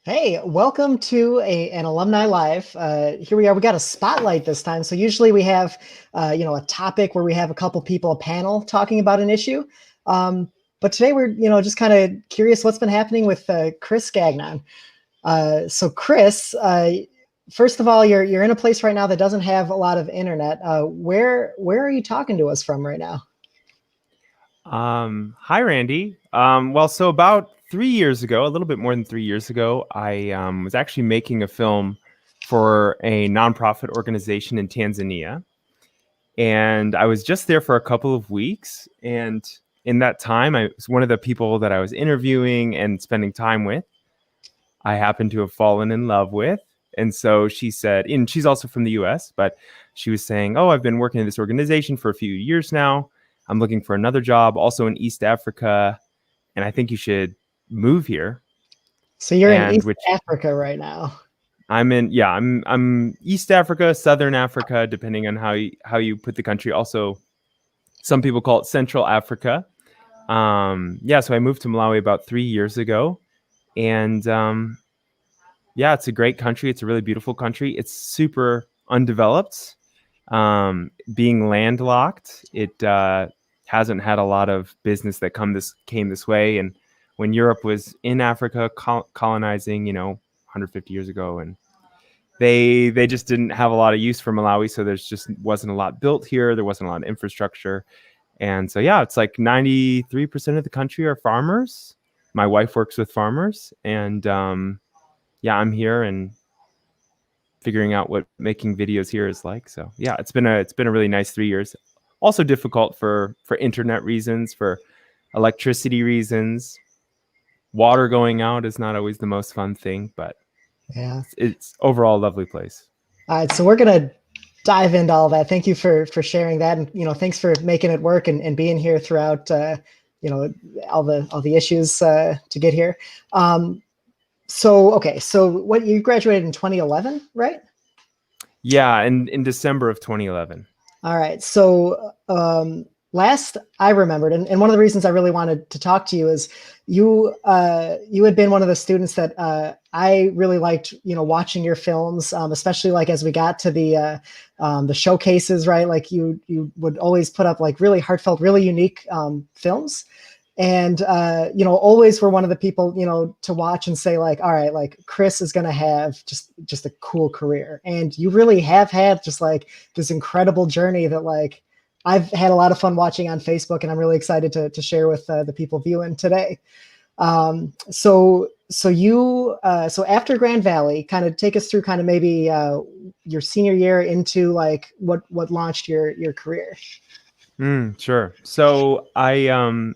Hey, welcome to an Alumni Live. Here we are. We got a spotlight this time. So usually we have, a topic where we have a couple people, a panel talking about an issue. But today we're, just kind of curious what's been happening with Chris Gagnon. So Chris, first of all, you're in a place right now that doesn't have a lot of internet. Where are you talking to us from right now? Hi, Randy. So about 3 years ago, a little bit more than 3 years ago, I was actually making a film for a nonprofit organization in Tanzania. And I was just there for a couple of weeks. And in that time, I was one of the people that I was interviewing and spending time with. I happened to have fallen in love with. And so she said, and she's also from the US, but she was saying, "Oh, I've been working in this organization for a few years now. I'm looking for another job also in East Africa. And I think you should move here." So you're in And East which Africa right now. I'm East Africa, Southern Africa, depending on how you put the country. Also, some people call it Central Africa. So I moved to Malawi about 3 years ago. And it's a great country. It's a really beautiful country. It's super undeveloped. Being landlocked, it hasn't had a lot of business that came this way. And when Europe was in Africa colonizing, 150 years ago, and they just didn't have a lot of use for Malawi, so there's just wasn't a lot built here. There wasn't a lot of infrastructure, and so it's like 93% of the country are farmers. My wife works with farmers, and I'm here and figuring out what making videos here is like. So it's been a really nice 3 years. Also difficult for internet reasons, for electricity reasons. Water going out is not always the most fun thing, but Yeah. it's overall a lovely place. All right, so we're gonna dive into all that. Thank you for sharing that, and thanks for making it work and being here throughout all the issues to get here. So what, you graduated in 2011, right? Yeah, in December of 2011. All right. So last I remembered, and one of the reasons I really wanted to talk to you is you had been one of the students that I really liked, watching your films, especially like as we got to the showcases, right? Like you would always put up like really heartfelt, really unique films. And, always were one of the people, to watch and say like, all right, like Chris is going to have just a cool career. And you really have had just like this incredible journey that like I've had a lot of fun watching on Facebook, and I'm really excited to share with the people viewing today. So after Grand Valley, kind of take us through kind of maybe your senior year into like what launched your career. Sure. So I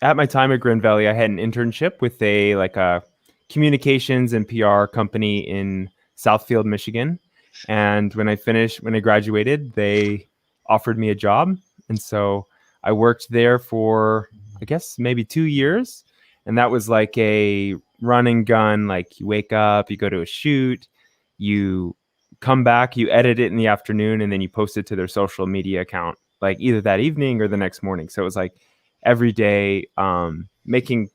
at my time at Grand Valley, I had an internship with a communications and PR company in Southfield, Michigan. And when I graduated, they offered me a job. And so I worked there for, I guess, maybe 2 years. And that was like a run and gun. Like you wake up, you go to a shoot, you come back, you edit it in the afternoon, and then you post it to their social media account, like either that evening or the next morning. So it was like every day making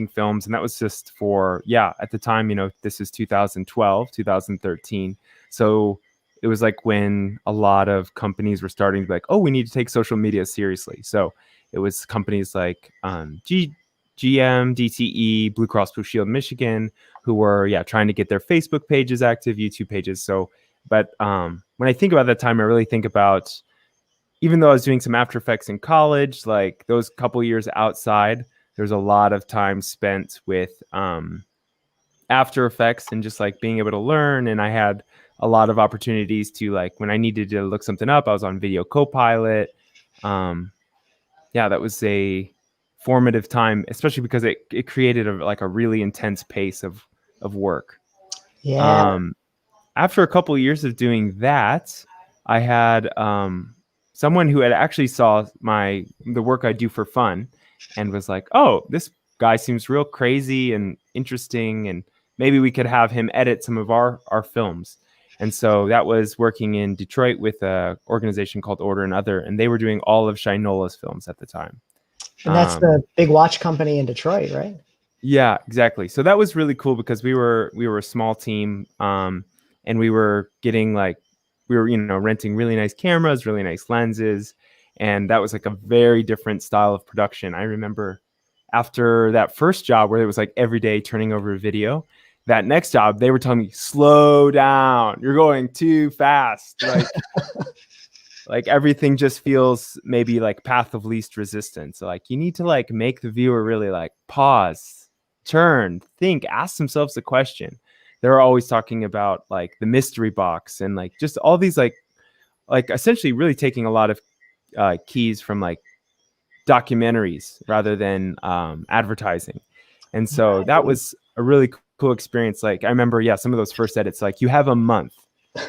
films. And that was just for, at the time, this is 2012, 2013. So it was like when a lot of companies were starting to be like, oh, we need to take social media seriously. So it was companies like GM, DTE, Blue Cross Blue Shield Michigan, who were trying to get their Facebook pages active, YouTube pages. So, but when I think about that time, I really think about, even though I was doing some After Effects in college, like those couple years outside, there's a lot of time spent with After Effects and just like being able to learn. And I had a lot of opportunities to, like, when I needed to look something up, I was on Video Copilot. That was a formative time, especially because it created a really intense pace of work. Yeah. After a couple of years of doing that, I had someone who had actually saw the work I do for fun and was like, oh, this guy seems real crazy and interesting, and maybe we could have him edit some of our films. And so that was working in Detroit with an organization called Order and Other, and they were doing all of Shinola's films at the time. And that's the big watch company in Detroit, right? Yeah, exactly. So that was really cool because we were a small team, and we were getting like we were renting really nice cameras, really nice lenses, and that was like a very different style of production. I remember after that first job where it was like every day turning over a video, that next job they were telling me slow down, you're going too fast, like everything just feels maybe like path of least resistance. So like you need to like make the viewer really like pause, turn, think, ask themselves a question. They're always talking about like the mystery box and like just all these like essentially really taking a lot of keys from like documentaries rather than advertising. And so that Right. was a really cool experience. Like I remember, yeah, some of those first edits, like you have a month.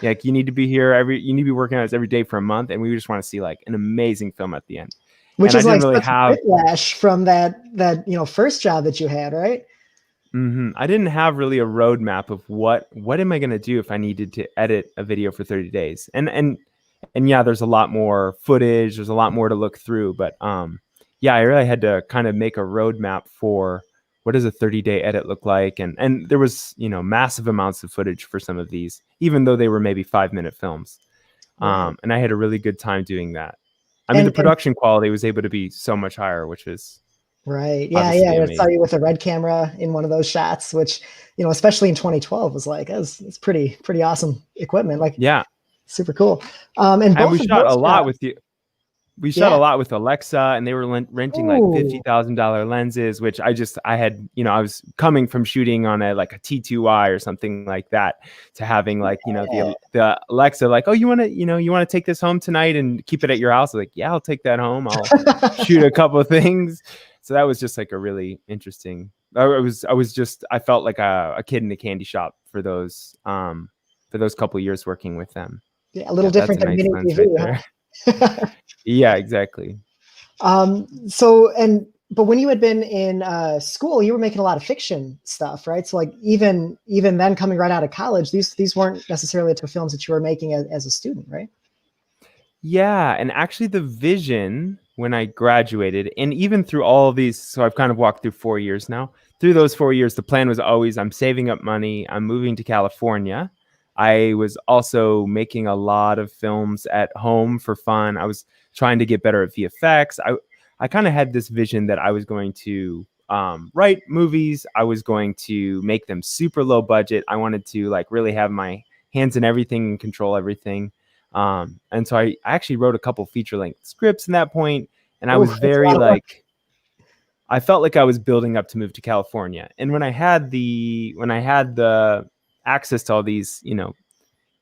Like you need to be here you need to be working on this every day for a month. And we just want to see like an amazing film at the end. Which And I is didn't like really such a have, whiplash from that first job that you had, right? I didn't have really a roadmap of what am I going to do if I needed to edit a video for 30 days. And yeah, there's a lot more footage. There's a lot more to look through, but yeah, I really had to kind of make a roadmap for what does a 30-day edit look like, and there was massive amounts of footage for some of these, even though they were maybe 5-minute films, Right. and I had a really good time doing that. I mean, the And production quality was able to be so much higher, which is right. Yeah, yeah. obviously I saw amazing. you with a red camera in one of those shots, which, especially in 2012 was like, it's pretty awesome equipment, like Yeah, super cool. And and both of those jobs, we shot a yeah. lot with Alexa, and they were renting like Ooh, $50,000 lenses, which I had, I was coming from shooting on a like a T2i or something like that to having like, yeah. the Alexa like, oh, you want to take this home tonight and keep it at your house? Like, yeah, I'll take that home. I'll shoot a couple of things. So that was just like a really interesting. I felt like a kid in a candy shop for those couple of years working with them. Yeah, a little Yeah, that's different a than nice mini lens right TV, there. huh? Yeah, exactly. But when you had been in school, you were making a lot of fiction stuff, right? So like even then, coming right out of college, these weren't necessarily the films that you were making as a student, right? Yeah, and actually the vision when I graduated, and even through all of these, so I've kind of walked through 4 years now. Through those 4 years, the plan was always I'm saving up money, I'm moving to California. I was also making a lot of films at home for fun. I was trying to get better at VFX. I kind of had this vision that I was going to write movies. I was going to make them super low budget. I wanted to like really have my hands in everything and control everything. And so I actually wrote a couple feature length scripts in that point, and I Oh, was that's a very lot of work. like I felt like I was building up to move to California. And when I had the access to all these,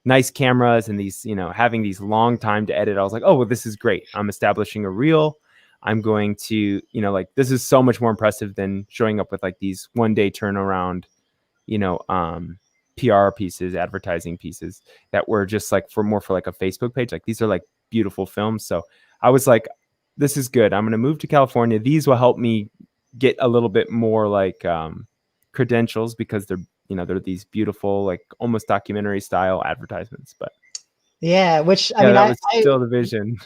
nice cameras and these, having these long time to edit, I was like, oh, well, this is great. I'm establishing a reel. I'm going to, like this is so much more impressive than showing up with like these 1-day turnaround, you know, PR pieces, advertising pieces that were just like for like a Facebook page. Like these are like beautiful films. So I was like, this is good. I'm going to move to California. These will help me get a little bit more like credentials because they're these beautiful, like almost documentary style advertisements. But Yeah, which I yeah, mean, that I, was I still the vision.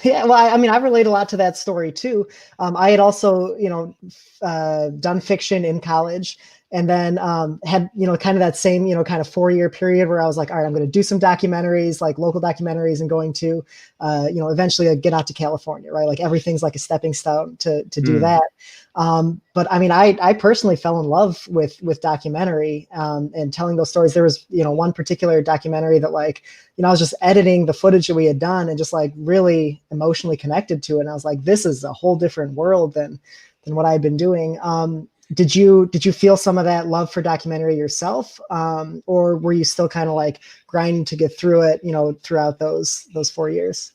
yeah, well, I mean, I relate a lot to that story too. I had also, done fiction in college, and then had, kind of that same, kind of 4 year period where I was like, all right, I'm going to do some documentaries, like local documentaries, and going to, eventually get out to California, right? Like everything's like a stepping stone to do Mm, that. But I mean, I personally fell in love with documentary and telling those stories. There was, one particular documentary that like, I was just editing the footage that we had done and just like really emotionally connected to it. And I was like, this is a whole different world than what I'd been doing. Did you feel some of that love for documentary yourself, or were you still kind of like grinding to get through it, throughout those 4 years?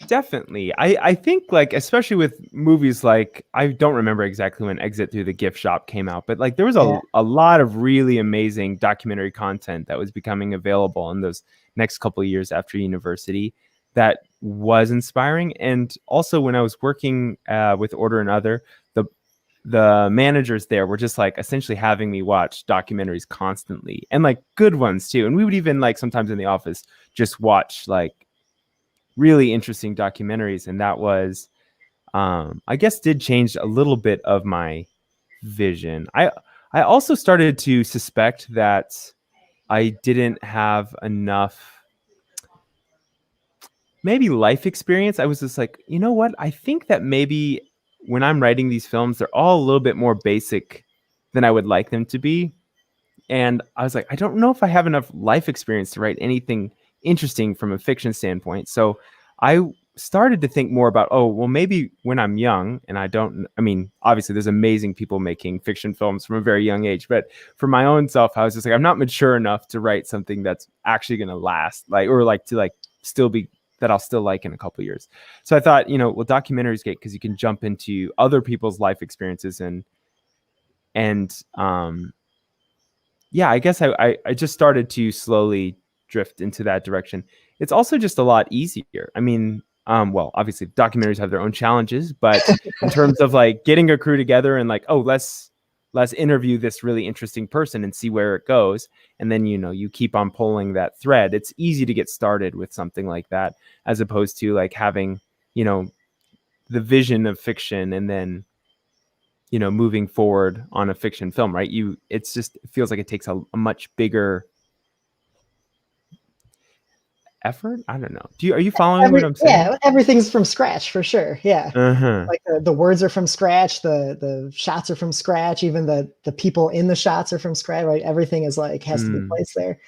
definitely. I think like especially with movies like I don't remember exactly when Exit Through the Gift Shop came out, but like there was Yeah. a lot of really amazing documentary content that was becoming available in those next couple of years after university that was inspiring. And also when I was working with Order and Other, the managers there were just like essentially having me watch documentaries constantly and like good ones too. And we would even like sometimes in the office just watch like really interesting documentaries. And that was, I guess, did change a little bit of my vision. I also started to suspect that I didn't have enough maybe life experience. I was just like, you know what? I think that maybe when I'm writing these films, they're all a little bit more basic than I would like them to be. And I was like, I don't know if I have enough life experience to write anything interesting from a fiction standpoint. So I started to think more about, oh, well, maybe when I'm young and I mean, obviously there's amazing people making fiction films from a very young age, but for my own self, I was just like, I'm not mature enough to write something that's actually going to last, like, or like to like still be that I'll still like in a couple of years. So I thought, well, documentaries great because you can jump into other people's life experiences and yeah, I guess I just started to slowly drift into that direction. It's also just a lot easier. I mean, well, obviously documentaries have their own challenges, but in terms of like getting a crew together and like, oh, let's interview this really interesting person and see where it goes. And then, you keep on pulling that thread. It's easy to get started with something like that, as opposed to like having, the vision of fiction and then moving forward on a fiction film, right? It feels like it takes a much bigger effort. I don't know. Are you following what I'm saying? Yeah, everything's from scratch for sure. Yeah. Uh-huh. Like the words are from scratch, the shots are from scratch, even the people in the shots are from scratch, right? Everything is like has to be placed there.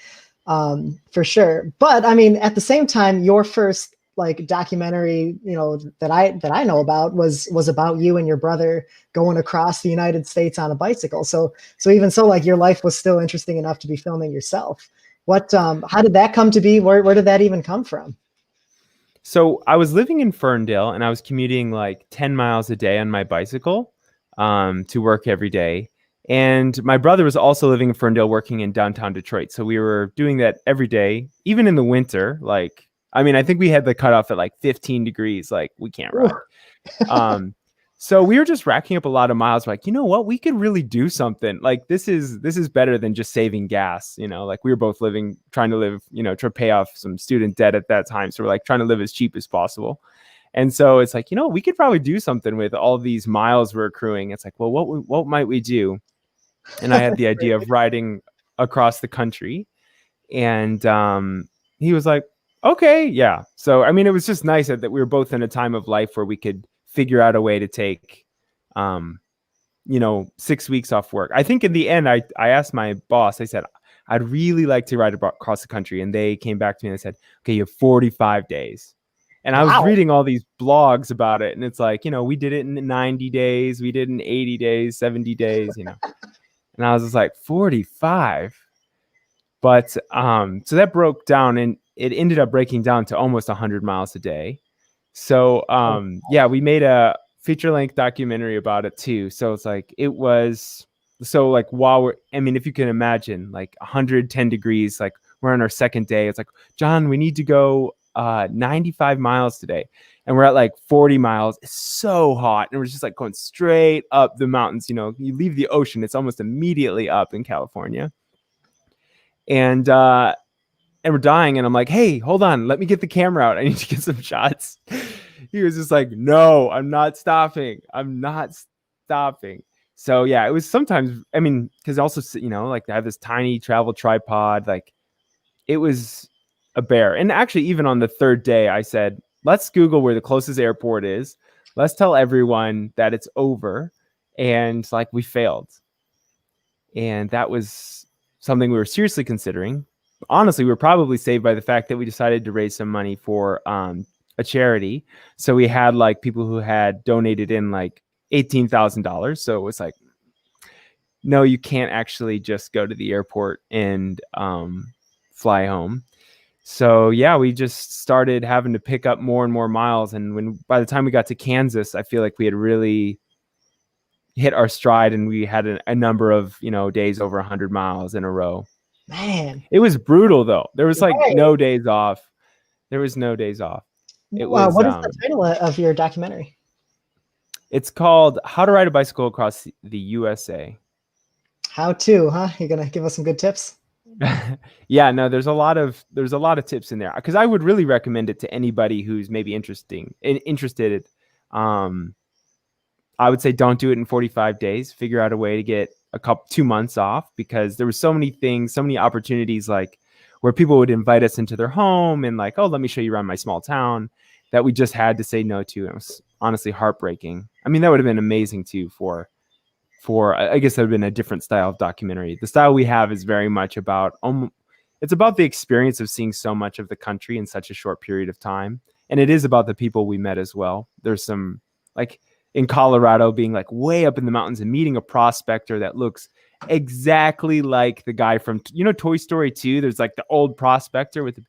For sure. But I mean, at the same time, your first like documentary, that I know about was about you and your brother going across the United States on a bicycle. So even so, like your life was still interesting enough to be filming yourself. How did that come to be? Where did that even come from? So I was living in Ferndale and I was commuting like 10 miles a day on my bicycle to work every day. And my brother was also living in Ferndale working in downtown Detroit. So we were doing that every day, even in the winter. Like, I mean, I think we had the cutoff at like 15 degrees. Like, we can't ride. So we were just racking up a lot of miles. Like, you know what? We could really do something. Like, this is better than just saving gas. Like we were both trying to live, to pay off some student debt at that time. So we're like trying to live as cheap as possible. And so it's like, we could probably do something with all these miles we're accruing. It's like, well, what might we do? And I had the idea of riding across the country. And he was like, okay, yeah. So, I mean, it was just nice that we were both in a time of life where we could figure out a way to take, 6 weeks off work. I think in the end, I asked my boss, I said, I'd really like to ride across the country. And they came back to me and they said, okay, you have 45 days. And I was reading all these blogs about it. And it's like, we did it in 90 days. We did it in 80 days, 70 days, And I was just like, 45. But so that broke down and it ended up breaking down to almost 100 miles a day. So yeah, we made a feature-length documentary about it too. So it's like if you can imagine, like 110 degrees, like we're on our second day. It's like, John, we need to go 95 miles today. And we're at like 40 miles. It's so hot. And we're just like going straight up the mountains. You leave the ocean, it's almost immediately up in California. And we're dying. And I'm like, hey, hold on. Let me get the camera out. I need to get some shots. He was just like, no, I'm not stopping. So yeah, it was sometimes, I mean, because also, like I have this tiny travel tripod. Like it was a bear. And actually, even on the third day, I said, let's Google where the closest airport is. Let's tell everyone that it's over. And like we failed. And that was something we were seriously considering. Honestly, we were probably saved by the fact that we decided to raise some money for a charity. So we had like people who had donated in like $18,000. So it was like, no, you can't actually just go to the airport and fly home. So yeah, we just started having to pick up more and more miles. And by the time we got to Kansas, I feel like we had really hit our stride and we had a number of, days over 100 miles in a row. Man, it was brutal though. There was like no days off. It was what is the title of your documentary? It's called How to Ride a Bicycle Across the USA. How to, huh? You're going to give us some good tips? Yeah, no, there's a lot of tips in there because I would really recommend it to anybody who's maybe interested. I would say don't do it in 45 days. Figure out a way to get 2 months off, because there were so many things, so many opportunities, like where people would invite us into their home and like, oh, let me show you around my small town, that we just had to say no to. And it was honestly heartbreaking. I mean, that would have been amazing too for I guess that would have been a different style of documentary. The style we have is very much about it's about the experience of seeing so much of the country in such a short period of time. And it is about the people we met as well. There's some, like in Colorado, being like way up in the mountains and meeting a prospector that looks exactly like the guy from, Toy Story 2. There's like the old prospector with the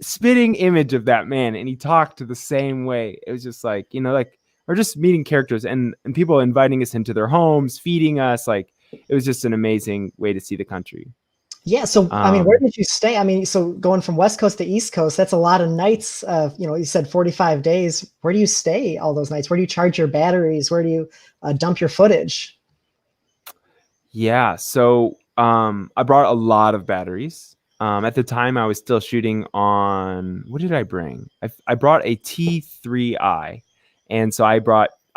spitting image of that man, and he talked the same way. It was just like, like, or just meeting characters and people inviting us into their homes, feeding us. Like, it was just an amazing way to see the country. Yeah. So, I mean, where did you stay? I mean, so going from West Coast to East Coast, that's a lot of nights. You said 45 days. Where do you stay all those nights? Where do you charge your batteries? Where do you dump your footage? Yeah. So I brought a lot of batteries. At the time, I was still shooting on, what did I bring? I brought a T3i. And so I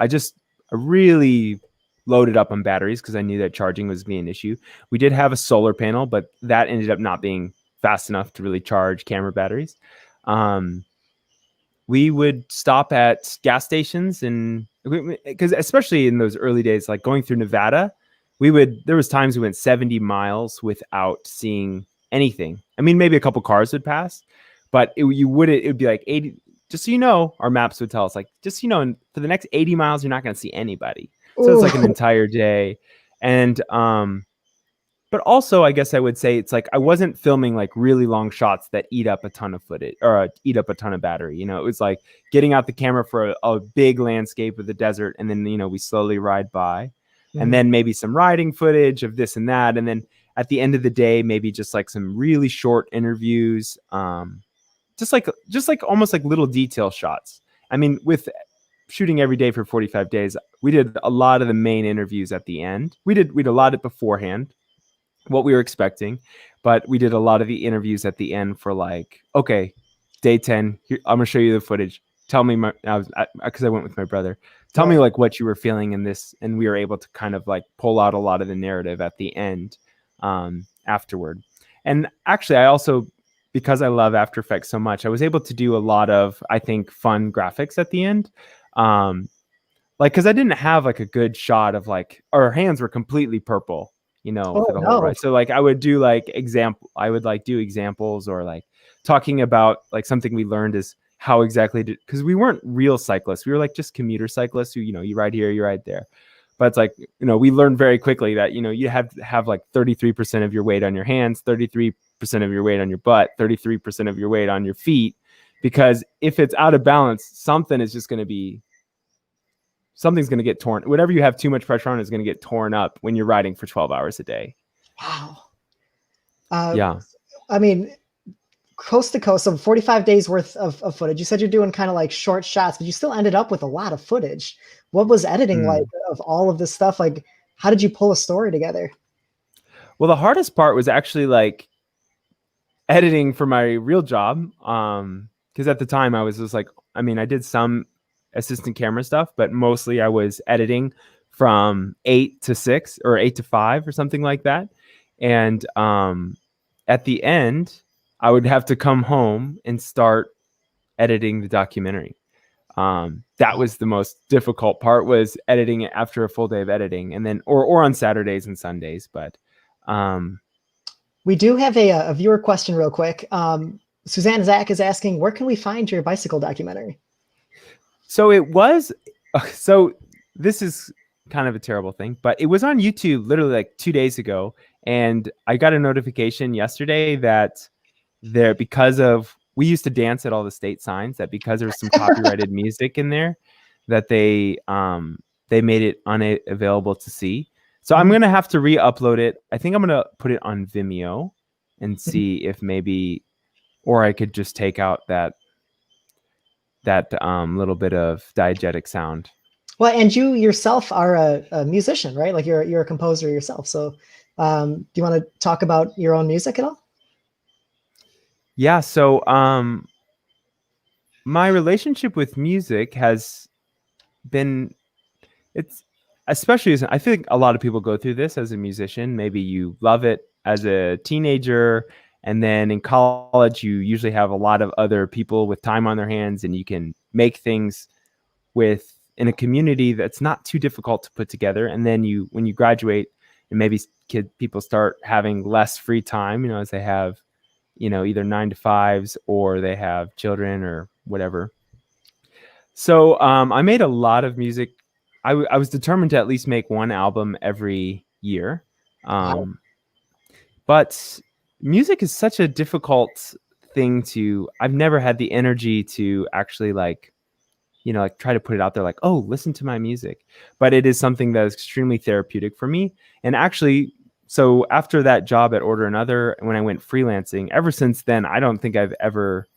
just really loaded up on batteries because I knew that charging was being an issue. We did have a solar panel, but that ended up not being fast enough to really charge camera batteries. We would stop at gas stations, and because especially in those early days, like going through Nevada, there was times we went 70 miles without seeing anything. I mean, maybe a couple cars would pass, but it would be like 80. Just so you know, our maps would tell us, like, just, for the next 80 miles, you're not going to see anybody. So it's like an entire day. And, but also, I guess I would say it's like I wasn't filming like really long shots that eat up a ton of footage or eat up a ton of battery. It was like getting out the camera for a big landscape of the desert. And then, we slowly ride by, and then maybe some riding footage of this and that. And then at the end of the day, maybe just like some really short interviews. Just like almost like little detail shots. I mean, with shooting every day for 45 days, we did a lot of the main interviews at the end. We did a lot of it beforehand, what we were expecting, but we did a lot of the interviews at the end for like, okay, day 10, here, I'm gonna show you the footage. Tell me because I went with my brother. Tell me like what you were feeling in this, and we were able to kind of like pull out a lot of the narrative at the end afterward. And actually, I also, because I love After Effects so much, I was able to do a lot of, I think, fun graphics at the end. Like, because I didn't have like a good shot of like, our hands were completely purple, for the whole ride. So like I would do like do examples, or like talking about like something we learned is how exactly because we weren't real cyclists. We were like just commuter cyclists who, you ride here, you ride there. But it's like, we learned very quickly that, you have to have like 33% of your weight on your hands, 33% of your weight on your butt, 33% of your weight on your feet, because if it's out of balance, something's going to get torn. Whatever you have too much pressure on is going to get torn up when you're riding for 12 hours a day. Wow. Yeah. I mean, coast to coast, so 45 days worth of footage. You said you're doing kind of like short shots, but you still ended up with a lot of footage. What was editing like of all of this stuff? Like, how did you pull a story together? Well, the hardest part was actually like editing for my real job. Because at the time I was just like, I mean, I did some assistant camera stuff, but mostly I was editing from 8 to 6 or 8 to 5 or something like that. And at the end, I would have to come home and start editing the documentary. That was the most difficult part, was editing it after a full day of editing, and then or on Saturdays and Sundays. But we do have a viewer question real quick. Suzanne Zach is asking, where can we find your bicycle documentary? So this is kind of a terrible thing, but it was on YouTube literally like 2 days ago. And I got a notification yesterday that we used to dance at all the state signs, that because there's some copyrighted music in there, that they made it unavailable to see. So I'm going to have to re-upload it. I think I'm going to put it on Vimeo and see if maybe, or I could just take out that little bit of diegetic sound. Well, and you yourself are a musician, right? Like you're a composer yourself. So do you want to talk about your own music at all? Yeah. So my relationship with music has been it's especially as I think a lot of people go through this as a musician. Maybe you love it as a teenager, and then in college you usually have a lot of other people with time on their hands, and you can make things with in a community that's not too difficult to put together. And then when you graduate, and maybe people start having less free time, as they have, either 9 to 5s or they have children or whatever. So I made a lot of music. I was determined to at least make one album every year. Wow. But music is such a difficult thing I've never had the energy to actually like try to put it out there like, oh, listen to my music. But it is something that is extremely therapeutic for me. And actually, so after that job at Order Another, when I went freelancing, ever since then, I don't think I've ever,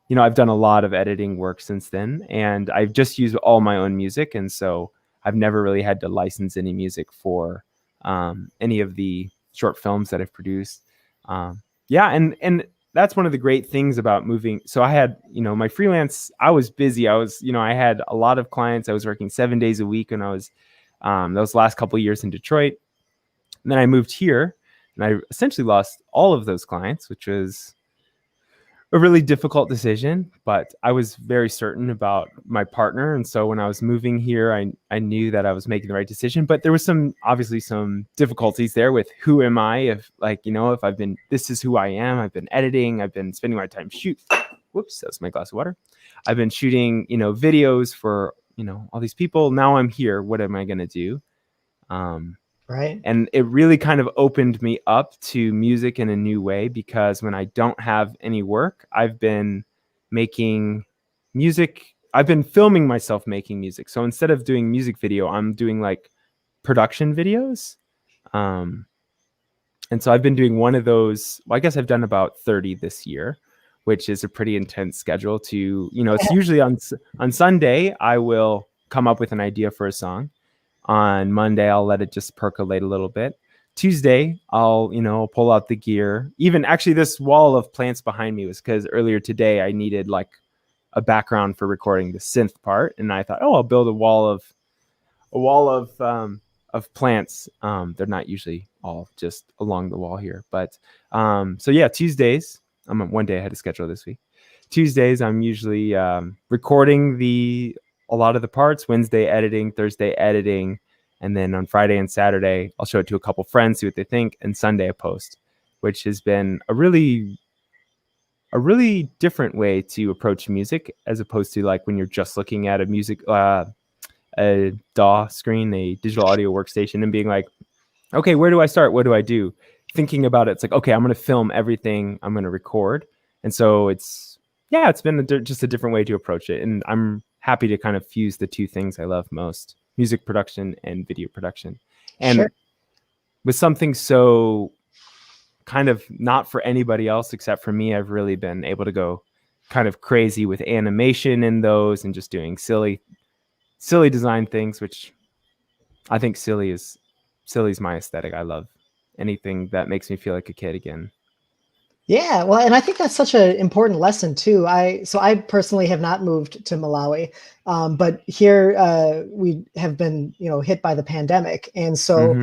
I've done a lot of editing work since then, and I've just used all my own music. And so I've never really had to license any music for any of the short films that I've produced. Yeah. And that's one of the great things about moving. So I had, my freelance, I was busy. I had a lot of clients. I was working 7 days a week when I was, those last couple of years in Detroit. And then I moved here and I essentially lost all of those clients, which was a really difficult decision, but I was very certain about my partner. And so when I was moving here, I knew that I was making the right decision, but there was obviously some difficulties there with who am I? If this is who I am. I've been editing, I've been spending my time whoops, that's my glass of water. I've been shooting, videos for, all these people. Now I'm here. What am I going to do? Right. And it really kind of opened me up to music in a new way, because when I don't have any work, I've been making music. I've been filming myself making music. So instead of doing music video, I'm doing like production videos. And so I've been doing one of those. Well, I guess I've done about 30 this year, which is a pretty intense schedule it's usually on Sunday, I will come up with an idea for a song. On Monday, I'll let it just percolate a little bit. Tuesday, I'll pull out the gear. Even actually, this wall of plants behind me was because earlier today I needed like a background for recording the synth part, and I thought, oh, I'll build a wall of plants. They're not usually all just along the wall here, but so yeah, Tuesdays. I'm 1 day ahead of schedule this week. Tuesdays, I'm usually recording a lot of the parts. Wednesday editing, Thursday editing, and then on Friday and Saturday I'll show it to a couple friends, see what they think, and Sunday I post, which has been a really different way to approach music, as opposed to like when you're just looking at a DAW screen, a digital audio workstation, and being like, okay, where do I start? What do I do? Thinking about it, it's like, okay, I'm going to film everything, I'm going to record. And so it's been just a different way to approach it. And I'm happy to kind of fuse the two things I love most, music production and video production. And Sure. with something so kind of not for anybody else except for me, I've really been able to go kind of crazy with animation in those and just doing silly design things, which I think silly's my aesthetic. I love anything that makes me feel like a kid again. Yeah, well, and I think that's such an important lesson too. I personally have not moved to Malawi, but here we have been, hit by the pandemic, and so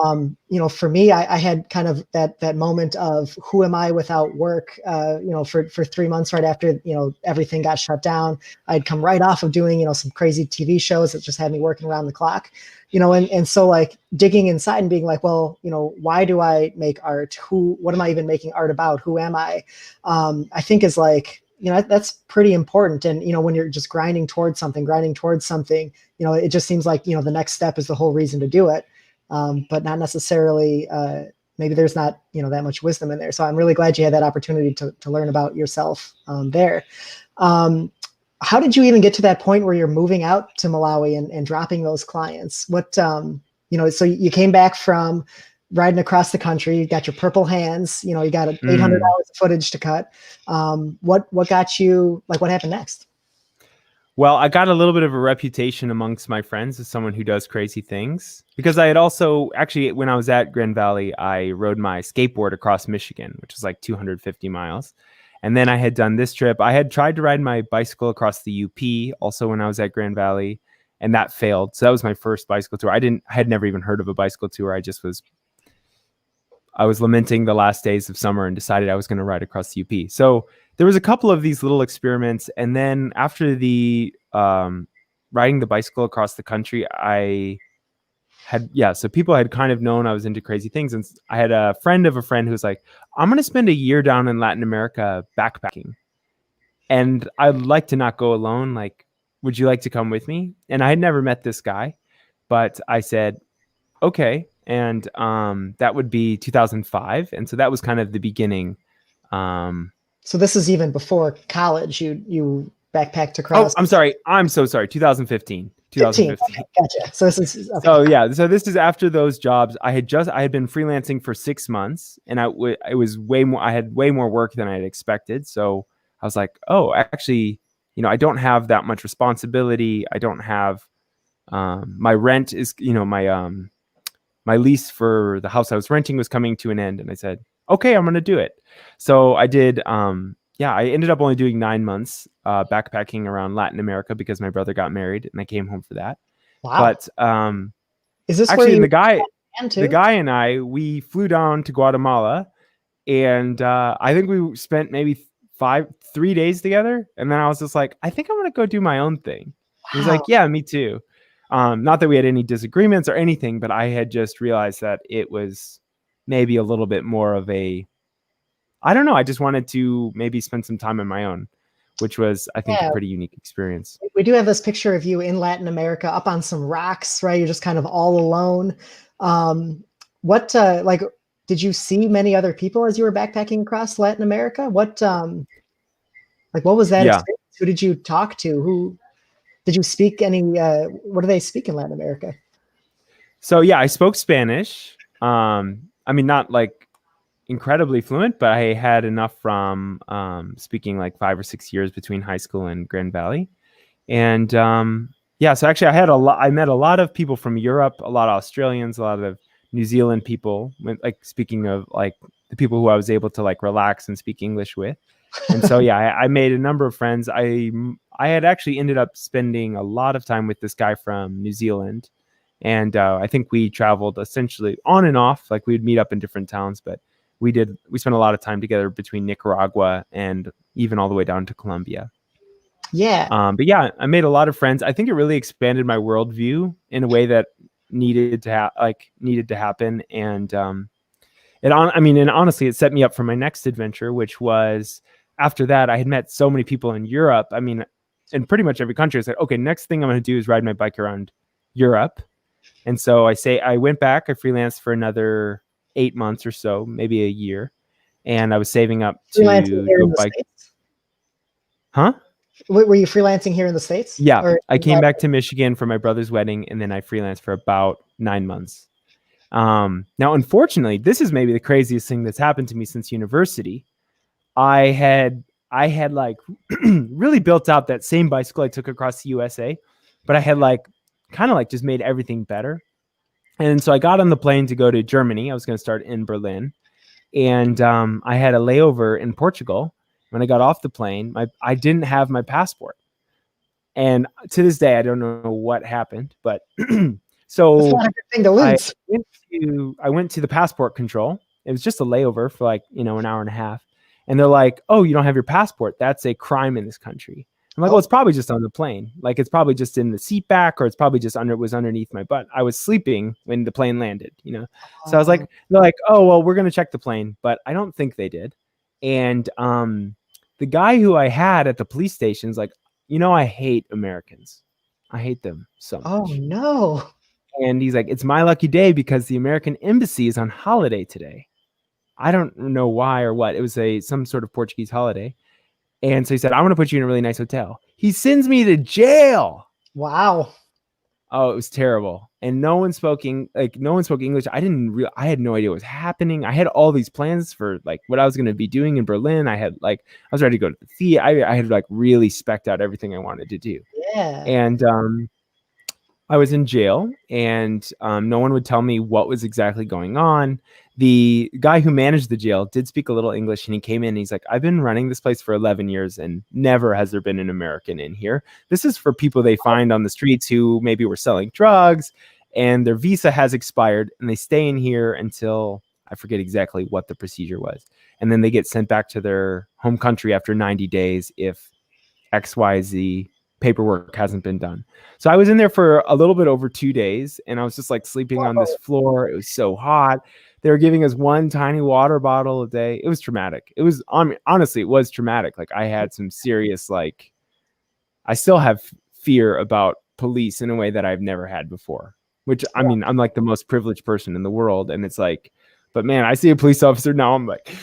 Mm-hmm. For me, I had kind of that moment of who am I without work? For 3 months right after everything got shut down, I'd come right off of doing some crazy TV shows that just had me working around the clock. And so like digging inside and being like, well, why do I make art? What am I even making art about? Who am I? I think is like, that's pretty important. And, when you're just grinding towards something, it just seems like, the next step is the whole reason to do it. But not necessarily, maybe there's not, that much wisdom in there. So I'm really glad you had that opportunity to learn about yourself there. How did you even get to that point where you're moving out to Malawi and dropping those clients? So you came back from riding across the country, you got your purple hands, you got 800 hours of footage to cut. What got you, like, what happened next? Well, I got a little bit of a reputation amongst my friends as someone who does crazy things, because I had also actually, when I was at Grand Valley, I rode my skateboard across Michigan, which is like 250 miles. And then I had done this trip. I had tried to ride my bicycle across the UP also when I was at Grand Valley. and that failed. So that was my first bicycle tour. I had never even heard of a bicycle tour. I was lamenting the last days of summer and decided I was going to ride across the UP. So there was a couple of these little experiments. And then after the riding the bicycle across the country, so people had kind of known I was into crazy things. And I had a friend of a friend who was like, I'm going to spend a year down in Latin America backpacking. And I'd like to not go alone. Like, would you like to come with me? And I had never met this guy, but I said, okay. And that would be 2005. And so that was kind of the beginning. So this is even before college. You backpacked across. Oh, I'm sorry. I'm so sorry. 2015. 2015. Okay, gotcha. So this is okay. So yeah. So this is after those jobs. I had been freelancing for 6 months, and it was way more. I had way more work than I had expected. So I was like, oh, actually, I don't have that much responsibility. I don't have my rent is, my lease for the house I was renting was coming to an end. And I said, okay, I'm going to do it. So I did. I ended up only doing 9 months backpacking around Latin America because my brother got married and I came home for that. Wow. But is this actually where the guy and I, we flew down to Guatemala, and I think we spent maybe 3 days together. And then I was just like, I think I'm going to go do my own thing. Wow. He was like, yeah, me too. Not that we had any disagreements or anything, but I had just realized that it was maybe a little bit more of I don't know. I just wanted to maybe spend some time on my own, which was, I think, a pretty unique experience. We do have this picture of you in Latin America up on some rocks, right? You're just kind of all alone. Did you see many other people as you were backpacking across Latin America? What was that experience? Who did you talk to? Who did you speak any, what do they speak in Latin America? So yeah, I spoke Spanish. Not like incredibly fluent, but I had enough from speaking like 5 or 6 years between high school and Grand Valley. And so actually I met a lot of people from Europe, a lot of Australians, a lot of New Zealand people, like speaking of like the people who I was able to like relax and speak English with. And so, I made a number of friends. I had actually ended up spending a lot of time with this guy from New Zealand. And I think we traveled essentially on and off, like we'd meet up in different towns, but we spent a lot of time together between Nicaragua and even all the way down to Colombia. Yeah. I made a lot of friends. I think it really expanded my worldview in a way that needed to happen. And honestly, it set me up for my next adventure, which was after that, I had met so many people in Europe. I mean, in pretty much every country. I said, okay, next thing I'm going to do is ride my bike around Europe. And so I went back, I freelanced for another 8 months or so, maybe a year. And I was saving up to go bike. Huh? Were you freelancing here in the States? Yeah. I came back to Michigan for my brother's wedding, and then I freelanced for about 9 months. Now, unfortunately, this is maybe the craziest thing that's happened to me since university. I had like really built out that same bicycle I took across the USA, but I had like kind of like just made everything better. And so I got on the plane to go to Germany. I was going to start in Berlin, and I had a layover in Portugal. When I got off the plane, I didn't have my passport, and to this day I don't know what happened. But so that's not a good thing to lose. I went to the passport control. It was just a layover for like an hour and a half. And they're like, oh, you don't have your passport. That's a crime in this country. I'm like, well, it's probably just on the plane. Like, it's probably just in the seat back, or it's probably just was underneath my butt. I was sleeping when the plane landed, So I was like, they're like, oh, well, we're going to check the plane. But I don't think they did. And the guy who I had at the police station is like, I hate Americans. I hate them so much. Oh, no. And he's like, it's my lucky day because the American embassy is on holiday today. I don't know why or what. It was some sort of Portuguese holiday. And so he said, I'm going to put you in a really nice hotel. He sends me to jail. Wow. Oh, it was terrible. And no one spoke English. I had no idea what was happening. I had all these plans for like what I was going to be doing in Berlin. I was ready to go to the theater. I had like really specced out everything I wanted to do. Yeah. And I was in jail, and no one would tell me what was exactly going on. The guy who managed the jail did speak a little English, and he came in and he's like, I've been running this place for 11 years and never has there been an American in here. This is for people they find on the streets who maybe were selling drugs and their visa has expired and they stay in here until I forget exactly what the procedure was. And then they get sent back to their home country after 90 days if XYZ paperwork hasn't been done. So I was in there for a little bit over 2 days and I was just like sleeping on this floor. It was so hot. They were giving us one tiny water bottle a day. It was traumatic. It was honestly, it was traumatic. Like I had some serious, like, I still have fear about police in a way that I've never had before, which I mean, I'm like the most privileged person in the world. And it's like, but man, I see a police officer now. I'm like,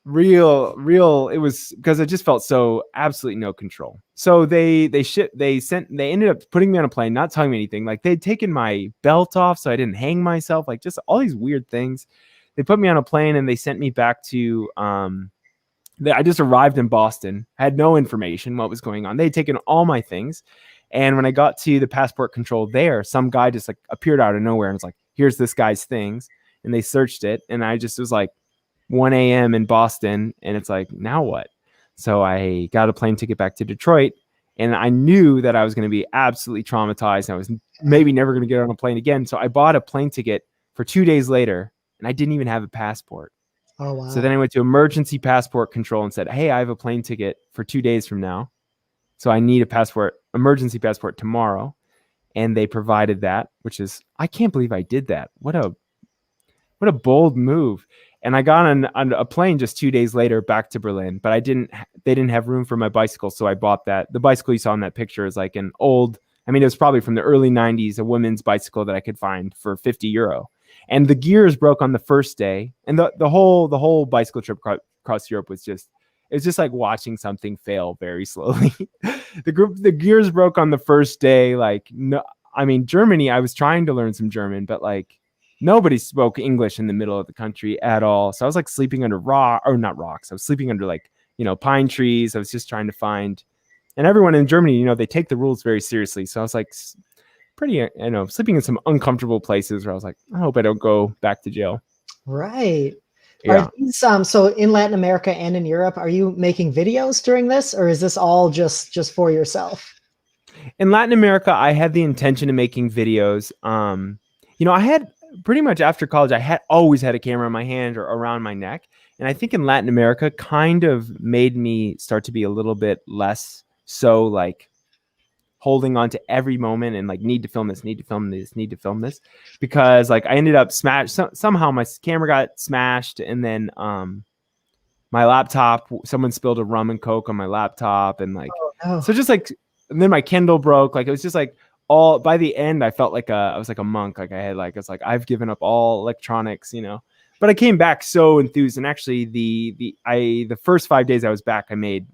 real. It was because I just felt so absolutely no control. So they ended up putting me on a plane, not telling me anything. Like they'd taken my belt off so I didn't hang myself, like just all these weird things. They put me on a plane and they sent me back to I just arrived in Boston, had no information what was going on. They'd taken all my things. And when I got to the passport control there, some guy just like appeared out of nowhere and was like, here's this guy's things. And they searched it. And I just was like 1 a.m. in Boston. And it's like, now what? So I got a plane ticket back to Detroit. And I knew that I was going to be absolutely traumatized. And I was maybe never going to get on a plane again. So I bought a plane ticket for 2 days later. And I didn't even have a passport. Oh, wow. So then I went to emergency passport control and said, hey, I have a plane ticket for 2 days from now. So I need a passport, emergency passport tomorrow. And they provided that, which is, I can't believe I did that. What a bold move. And I got on a plane just 2 days later back to Berlin, but they didn't have room for my bicycle. So I bought that. The bicycle you saw in that picture is like an old, I mean, it was probably from the early 90s, a women's bicycle that I could find for 50 euro. And the gears broke on the first day. And the whole bicycle trip across Europe was just, it's just like watching something fail very slowly. The gears broke on the first day. Like, no, I mean, Germany, I was trying to learn some German, but like nobody spoke English in the middle of the country at all. So I was like sleeping under not rocks. I was sleeping under like, pine trees. I was just trying to find, and everyone in Germany, they take the rules very seriously. So I was like pretty, sleeping in some uncomfortable places where I was like, I hope I don't go back to jail. Right. Yeah. Are these, so in Latin America and in Europe, are you making videos during this, or is this all just for yourself? In Latin America, I had the intention of making videos. I had pretty much after college, I had always had a camera in my hand or around my neck. And I think in Latin America kind of made me start to be a little bit less so like holding on to every moment and like need to film this, because like I ended up somehow my camera got smashed, and then my laptop, someone spilled a rum and coke on my laptop, and like so just like, and then my Kindle broke. Like it was just like all, by the end I felt like I was like a monk. Like I had like, it's like I've given up all electronics, but I came back so enthused. And actually the first 5 days I was back, I made,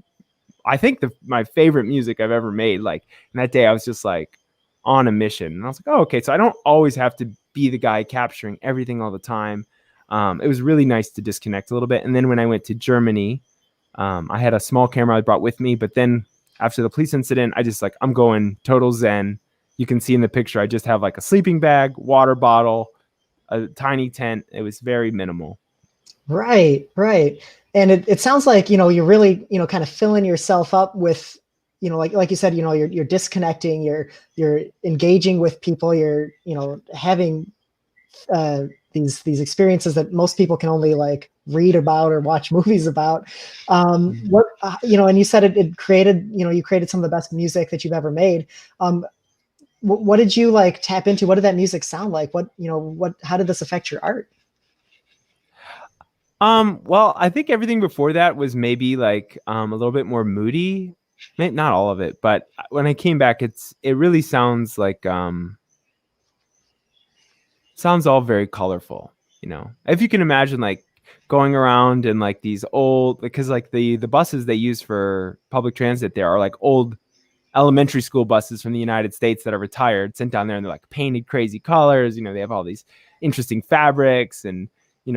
I think my favorite music I've ever made. Like, and that day I was just like on a mission, and I was like, oh, okay. So I don't always have to be the guy capturing everything all the time. It was really nice to disconnect a little bit. And then when I went to Germany, I had a small camera I brought with me, but then after the police incident, I just like, I'm going total Zen. You can see in the picture, I just have like a sleeping bag, water bottle, a tiny tent. It was very minimal. Right. And it sounds like, you're really, kind of filling yourself up with, like you said, you're disconnecting, you're engaging with people, you're, having these experiences that most people can only like read about or watch movies about. And you said it created, you created some of the best music that you've ever made. What did you like tap into? What did that music sound like? How did this affect your art? Well, I think everything before that was maybe like a little bit more moody. Maybe not all of it, but when I came back, it really sounds like sounds all very colorful. If you can imagine like going around in like these old, because like the buses they use for public transit there are like old elementary school buses from the United States that are retired, sent down there, and they're like painted crazy colors. They have all these interesting fabrics, and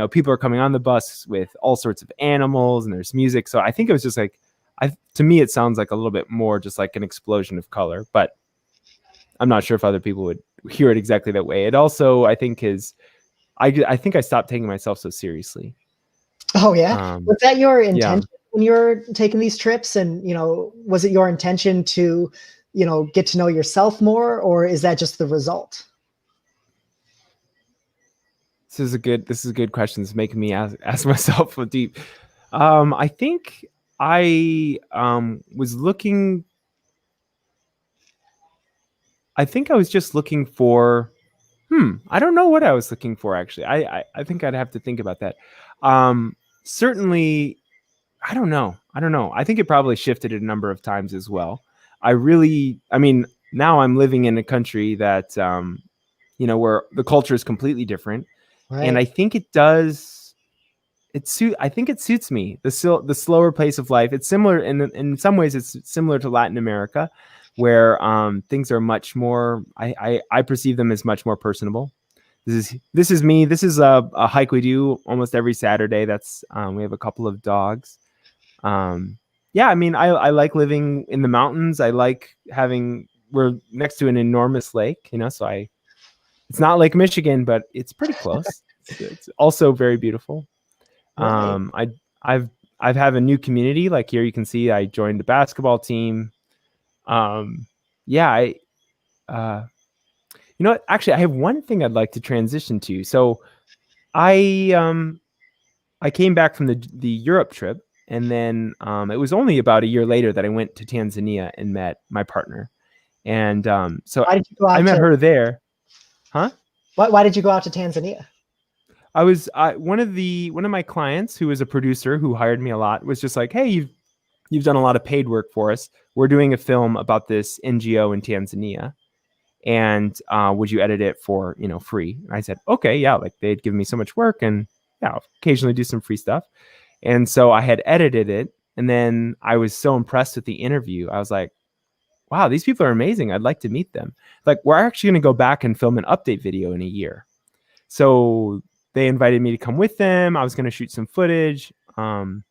people are coming on the bus with all sorts of animals, and there's music. So I think it was just like, to me, it sounds like a little bit more just like an explosion of color. But I'm not sure if other people would hear it exactly that way. It also, I think, I think I stopped taking myself so seriously. Oh yeah. Was that your Yeah. intention when you were taking these trips? And, was it your intention to, get to know yourself more, or is that just the result? This is a good question. It's making me ask myself a deep. I think I was looking. I think I was just looking for. I don't know what I was looking for actually. I think I'd have to think about that. Certainly, I don't know. I think it probably shifted a number of times as well. I mean, now I'm living in a country that where the culture is completely different, and I Right. think it does. I think it suits me. The slower pace of life. It's similar in some ways. It's similar to Latin America, where things are much more. I perceive them as much more personable. This is me. This is a hike we do almost every Saturday. That's we have a couple of dogs. Yeah, I mean, I like living in the mountains. I like we're next to an enormous lake, so it's not Lake Michigan, but it's pretty close. It's also very beautiful. Right. I I've I've have a new community. Like here, you can see I joined a basketball team. Yeah, uh, you know what? Actually, I have one thing I'd like to transition to. So I came back from the Europe trip, and then it was only about a year later that I went to Tanzania and met my partner. And so Why did you go I out met to her there, huh? why did you go out to Tanzania? One of my clients who was a producer who hired me a lot was just like, hey, you've done a lot of paid work for us. We're doing a film about this NGO in Tanzania, and would you edit it for free? And I said, okay, yeah. Like they'd give me so much work, and yeah, I'll occasionally do some free stuff. And so I had edited it, and then I was so impressed with the interview. I was like, wow, these people are amazing. I'd like to meet them. Like we're actually going to go back and film an update video in a year. So they invited me to come with them. I was going to shoot some footage. And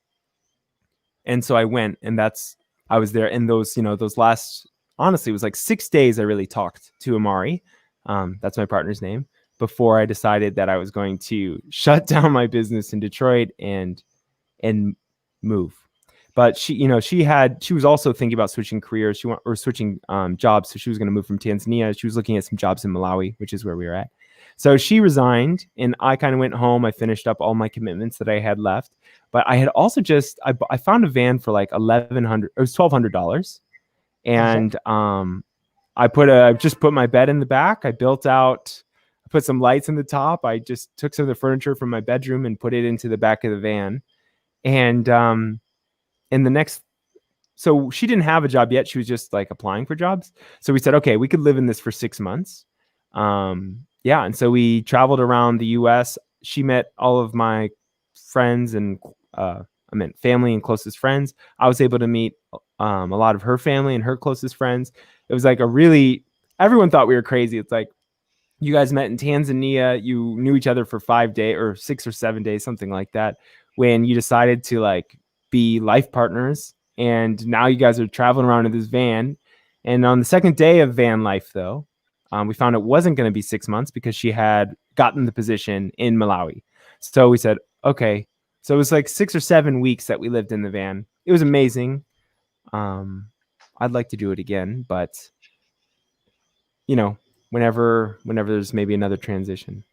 so I went, and I was there in those last, honestly, it was like 6 days. I really talked to Amari. That's my partner's name, before I decided that I was going to shut down my business in Detroit and move. But she was also thinking about switching careers. Or switching jobs. So she was going to move from Tanzania. She was looking at some jobs in Malawi, which is where we were at. So she resigned, and I kind of went home. I finished up all my commitments that I had left. But I had also I found a van for like $1,100. It was $1,200, and I just put my bed in the back. I put some lights in the top. I just took some of the furniture from my bedroom and put it into the back of the van. And in the next, so she didn't have a job yet. She was just like applying for jobs. So we said, okay, we could live in this for 6 months. Yeah, and so we traveled around the U.S. She met all of my friends and I meant family and closest friends. I was able to meet a lot of her family and her closest friends. It was like everyone thought we were crazy. It's like, you guys met in Tanzania. You knew each other for 5 days or 6 or 7 days, something like that, when you decided to like be life partners. And now you guys are traveling around in this van. And on the second day of van life, though, we found it wasn't going to be 6 months because she had gotten the position in Malawi. So we said, okay. So it was like 6 or 7 weeks that we lived in the van. It was amazing. I'd like to do it again, but whenever there's maybe another transition.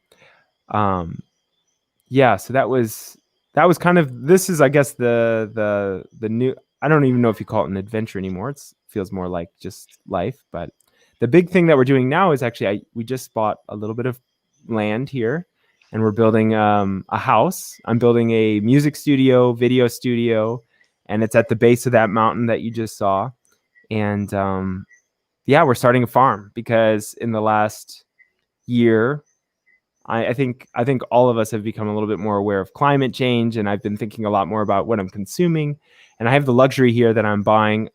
Yeah, so that was kind of, this is, I guess, the new, I don't even know if you call it an adventure anymore. It feels more like just life. But the big thing that we're doing now is actually we just bought a little bit of land here, and we're building a house. I'm building a music studio, video studio, and it's at the base of that mountain that you just saw. And yeah, we're starting a farm because in the last year, I think all of us have become a little bit more aware of climate change, and I've been thinking a lot more about what I'm consuming. And I have the luxury here that I'm buying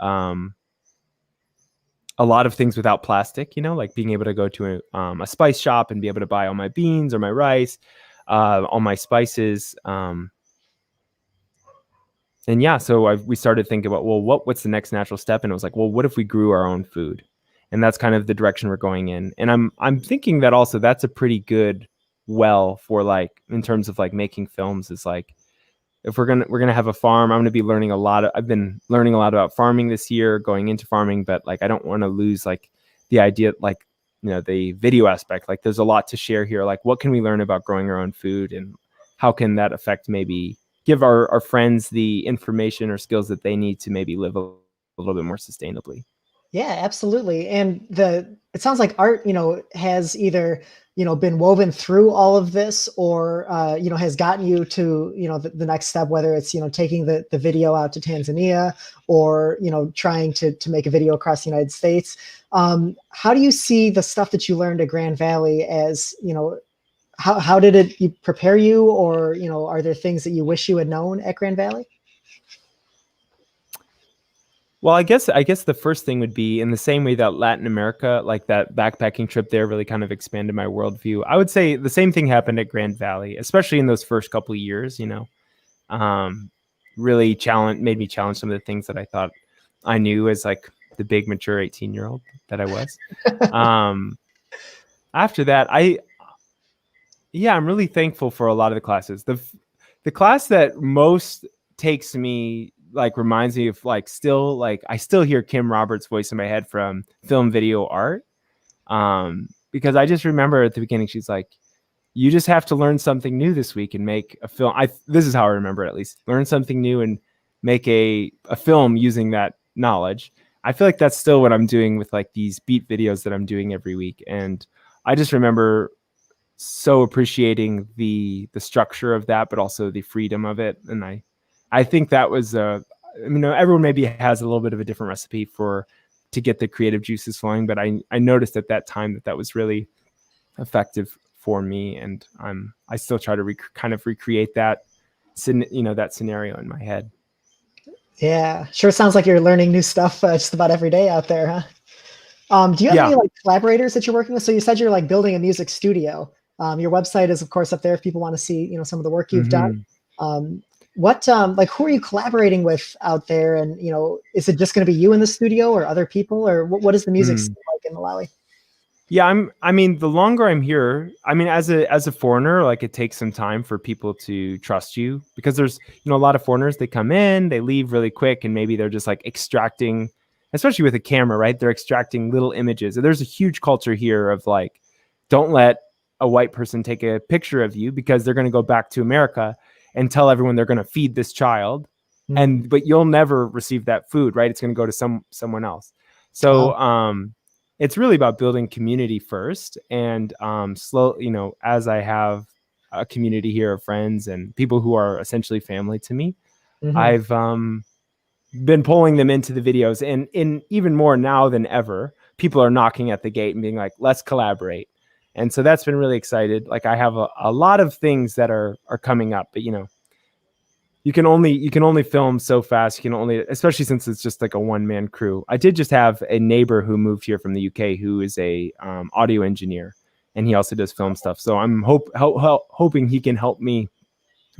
a lot of things without plastic, like being able to go to a spice shop and be able to buy all my beans or my rice, all my spices. And yeah, so we started thinking about, well, what's the next natural step? And it was like, well, what if we grew our own food? and that's kind of the direction we're going in. And I'm thinking that also that's a pretty good well for like in terms of like making films is like if we're gonna have a farm, I'm gonna be learning a lot. I've been learning a lot about farming this year, going into farming, but like I don't want to lose like the idea, like the video aspect. Like there's a lot to share here. Like what can we learn about growing our own food, and how can that affect maybe give our friends the information or skills that they need to maybe live a little bit more sustainably. Yeah, absolutely. And it sounds like art, has either, been woven through all of this or, has gotten you to, the next step, whether it's, taking the video out to Tanzania or, trying to make a video across the United States. How do you see the stuff that you learned at Grand Valley as, how did it prepare you, or, are there things that you wish you had known at Grand Valley? Well, I guess the first thing would be in the same way that Latin America, like that backpacking trip there, really kind of expanded my worldview. I would say the same thing happened at Grand Valley, especially in those first couple of years. Really made me challenge some of the things that I thought I knew as like the big mature 18-year-old that I was. After that, I'm really thankful for a lot of the classes. The class that most takes me, like reminds me of like still like I still hear Kim Roberts' voice in my head from film, video, art, because I just remember at the beginning she's like, you just have to learn something new this week and make a film. This is how I remember it, at least. Learn something new and make a film using that knowledge. I feel like that's still what I'm doing with like these beat videos that I'm doing every week, and I just remember so appreciating the structure of that, but also the freedom of it. And I think that was everyone maybe has a little bit of a different recipe to get the creative juices flowing, but I noticed at that time that was really effective for me, and I still try to kind of recreate that that scenario in my head. Yeah, sure sounds like you're learning new stuff just about every day out there, huh? Do you have any like collaborators that you're working with? So you said you're like building a music studio. Your website is of course up there if people want to see some of the work you've done. What like who are you collaborating with out there, and is it just going to be you in the studio or other people, or what is the music scene like in Malawi? Yeah, the longer I'm here, as a foreigner, like it takes some time for people to trust you, because there's a lot of foreigners, they come in, they leave really quick, and maybe they're just like extracting, especially with a camera, right? They're extracting little images. And there's a huge culture here of like, don't let a white person take a picture of you, because they're going to go back to America and tell everyone they're going to feed this child, but you'll never receive that food, right? It's going to go to someone else. So it's really about building community first, and as I have a community here of friends and people who are essentially family to me, I've been pulling them into the videos, and in even more now than ever, people are knocking at the gate and being like, let's collaborate. And so that's been really excited. Like I have a lot of things that are coming up, but you can only film so fast. You can only, especially since it's just like a one-man crew. I did just have a neighbor who moved here from the UK who is a audio engineer, and he also does film stuff. So I'm hoping he can help me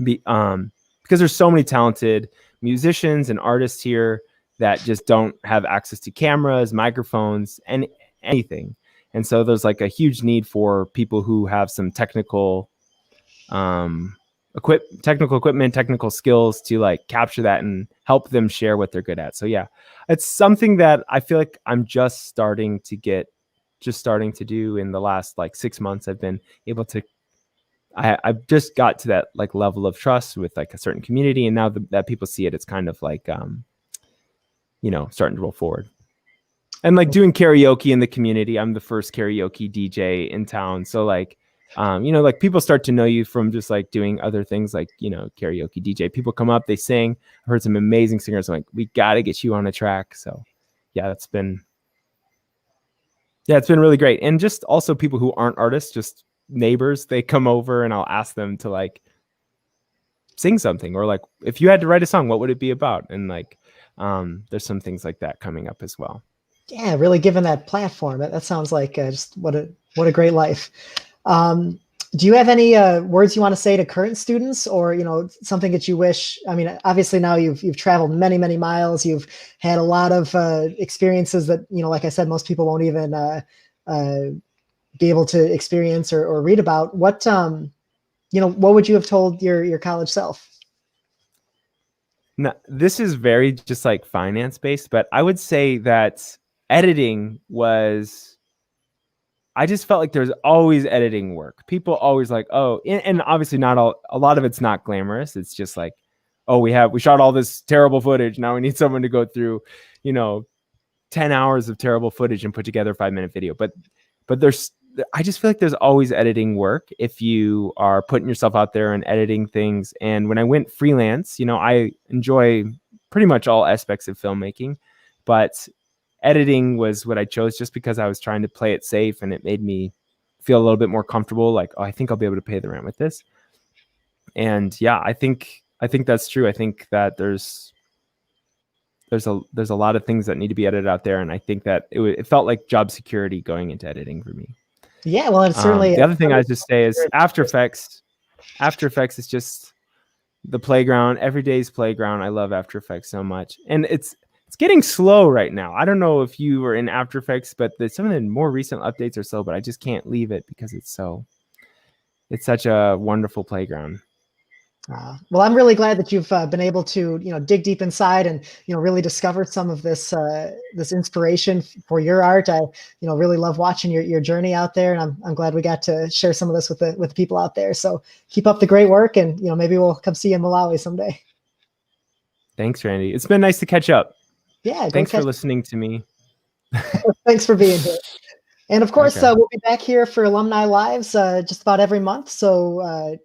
be because there's so many talented musicians and artists here that just don't have access to cameras, microphones, and anything. And so there's like a huge need for people who have some technical equipment, technical skills to like capture that and help them share what they're good at. So yeah, it's something that I feel like I'm just starting to do in the last like 6 months. I've been able to, I've just got to that like level of trust with like a certain community. And now that people see it, it's kind of like, starting to roll forward. And like doing karaoke in the community. I'm the first karaoke DJ in town. So like, like people start to know you from just like doing other things like, karaoke DJ. People come up, they sing. I've heard some amazing singers. I'm like, we got to get you on a track. So yeah, it's been really great. And just also people who aren't artists, just neighbors, they come over and I'll ask them to like sing something, or like, if you had to write a song, what would it be about? And like, there's some things like that coming up as well. Yeah, really giving that platform. That sounds like just what a great life. Do you have any words you want to say to current students, or something that you wish? I mean, obviously now you've traveled many many miles. You've had a lot of experiences that like I said, most people won't even uh, be able to experience or read about. What would you have told your college self? No, this is very just like finance based, but I would say that editing was, I just felt like there's always editing work. People always like, oh, and obviously not a lot of it's not glamorous. It's just like, oh, we shot all this terrible footage. Now we need someone to go through, 10 hours of terrible footage and put together a 5-minute video. But I just feel like there's always editing work if you are putting yourself out there and editing things. And when I went freelance, I enjoy pretty much all aspects of filmmaking, but editing was what I chose just because I was trying to play it safe, and it made me feel a little bit more comfortable. Like, oh, I think I'll be able to pay the rent with this. And yeah, I think that's true. I think that there's a lot of things that need to be edited out there, and I think that it felt like job security going into editing for me. Yeah, well, it's certainly The other thing I just say is After Effects. After Effects is just the playground, every day's playground. I love After Effects so much, and it's getting slow right now. I don't know if you were in After Effects, but some of the more recent updates are slow. But I just can't leave it because it's such a wonderful playground. Well, I'm really glad that you've been able to, dig deep inside and, really discover some of this inspiration for your art. I, really love watching your journey out there, and I'm glad we got to share some of this with the people out there. So keep up the great work, and maybe we'll come see you in Malawi someday. Thanks, Randy. It's been nice to catch up. Yeah, thanks for listening to me. Thanks for being here. And of course, we'll be back here for Alumni Lives just about every month. So,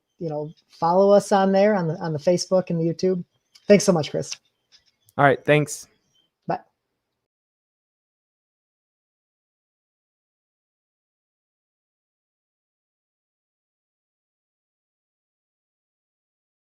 follow us on there on the Facebook and the YouTube. Thanks so much, Chris. All right. Thanks.